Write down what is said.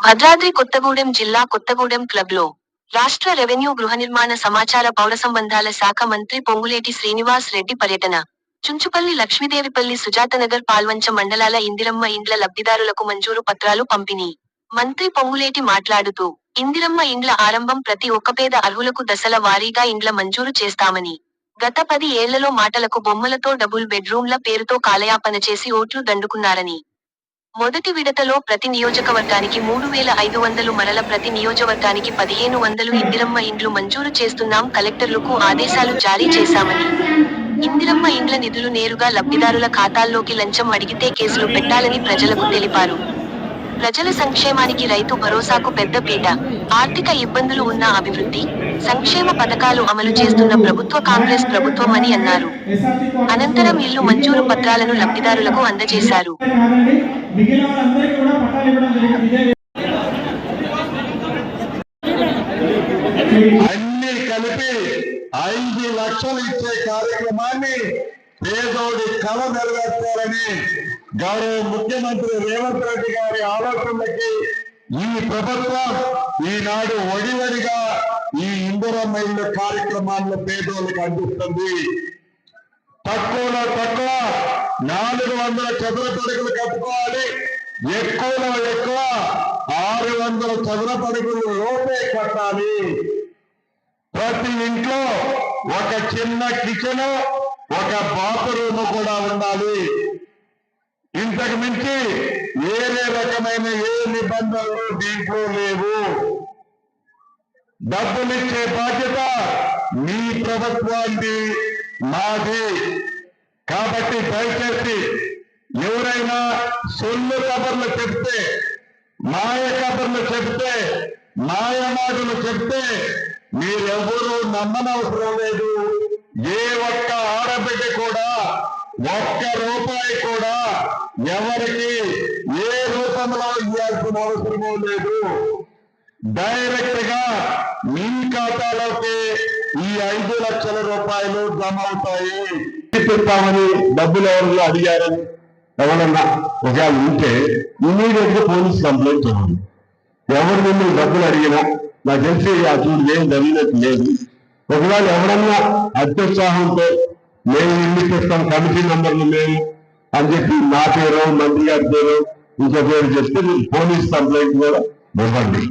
భద్రాద్రి కొత్తగూడెం జిల్లా కొత్తగూడెం క్లబ్లో రాష్ట్ర రెవెన్యూ గృహనిర్మాణ సమాచార పౌర సంబంధాల శాఖ మంత్రి పొంగులేటి శ్రీనివాస్ రెడ్డి పర్యటన. చుంచుపల్లి లక్ష్మీదేవిపల్లి సుజాతనగర్ పాల్వంచ మండలాల ఇందిరమ్మ ఇండ్ల లబ్ధిదారులకు మంజూరు పత్రాలు పంపిణీ. మంత్రి పొంగులేటి మాట్లాడుతూ, ఇందిరమ్మ ఇండ్ల ఆరంభం ప్రతి ఒక్క పేద అర్హులకు దశల వారీగా ఇండ్ల మంజూరు చేస్తామని, గత 10 ఏళ్లలో మాటలకు బొమ్మలతో డబుల్ బెడ్రూమ్ల పేరుతో కాలయాపన చేసి ఓట్లు దండుకున్నారని, మొదటి విడతలో ప్రతి నియోజకవర్గానికి 3500 మరల ప్రతి నియోజకవర్గానికి 1500 ఇందిరమ్మ ఇండ్లు మంజూరు చేస్తున్నాం కలెక్టర్లకు ఆదేశాలు జారీ చేశామని, ఇందిరమ్మ ఇండ్ల నిధులు నేరుగా లబ్ధిదారుల ఖాతాల్లోకి లంచం అడిగితే కేసులు పెట్టాలని ప్రజలకు తెలిపారు. ప్రజల సంక్షేమానికి రైతు భరోసాకు పెద్ద పీట. ఆర్థిక ఇబ్బందులు ఉన్న అభివృద్ధి, సంక్షేమ పథకాలు అమలు చేస్తున్న ప్రభుత్వ కాంగ్రెస్ ప్రభుత్వం అని అన్నారు. అనంతరం ఇల్లు మంజూరు పత్రాలను లబ్ధిదారులకు అందజేశారు. అన్ని కలిపి 5 లక్షలు ఇచ్చే కార్యక్రమాన్ని పేదోడి కళ నెరవేర్చాలని గౌరవ ముఖ్యమంత్రి రేవంత్ రెడ్డి గారి ఆలోచనలకి ఈ ప్రభుత్వం ఈనాడు ఒడివడిగా ఈ ఇందిరమ్మ ఇల్లు కార్యక్రమాలను పేదోళ్ళకి అందిస్తుంది. తక్కువలో తక్కువ 400 చదరపు అడుగులు కట్టుకోవాలి, ఎక్కువలో ఎక్కువ 600 చదరపు అడుగులు లోపే కట్టాలి. ప్రతి ఇంట్లో ఒక చిన్న కిచెన్, ఒక బాత్రూమ్ కూడా ఉండాలి. ఇంతకు మించి వేరే రకమైన ఏ నిబంధనలు దీంట్లో లేవు. డబ్బులిచ్చే బాధ్యత మీ ప్రభుత్వాన్ని, మాది. కాబట్టి దయచేసి ఎవరైనా సొల్లు కబర్లు చెప్తే, మాయ కబర్లు చెప్తే, మాయ మాటలు చెప్తే మీరెవరూ నమ్మనవసరం లేదు. ఏ ఒక్క ఆడబిడ్డ కూడా ఒక్క రూపాయి కూడా ఎవరికి ఏ రూపంలో ఇవ్వాల్సిన అవసరమూ లేదు. డైరెక్ట్ గా మీ ఖాతాలోకి ఈ 5 లక్షల రూపాయలు జమ అవుతాయి. చెప్తామని డబ్బులు ఎవరు అడిగారని ఎవరన్నా ఒకవేళ ఉంటే ఇమీడియట్ గా పోలీస్ కంప్లైంట్ ఇవ్వండి. ఎవరు మిమ్మల్ని డబ్బులు అడిగినా నాకు తెలిసి అటువంటి ఏం జరిగినట్టు లేదు. ఒకవేళ ఎవరన్నా అత్యుత్సాహంతో మేము ఇల్లు ఇస్తాం, కమిటీ నంబర్లు మేము అని చెప్పి నా పేరు, మంత్రి గారి పేరు, ఇంకో పేరు చెప్తే మీరు పోలీస్ కంప్లైంట్ కూడా ఇవ్వండి.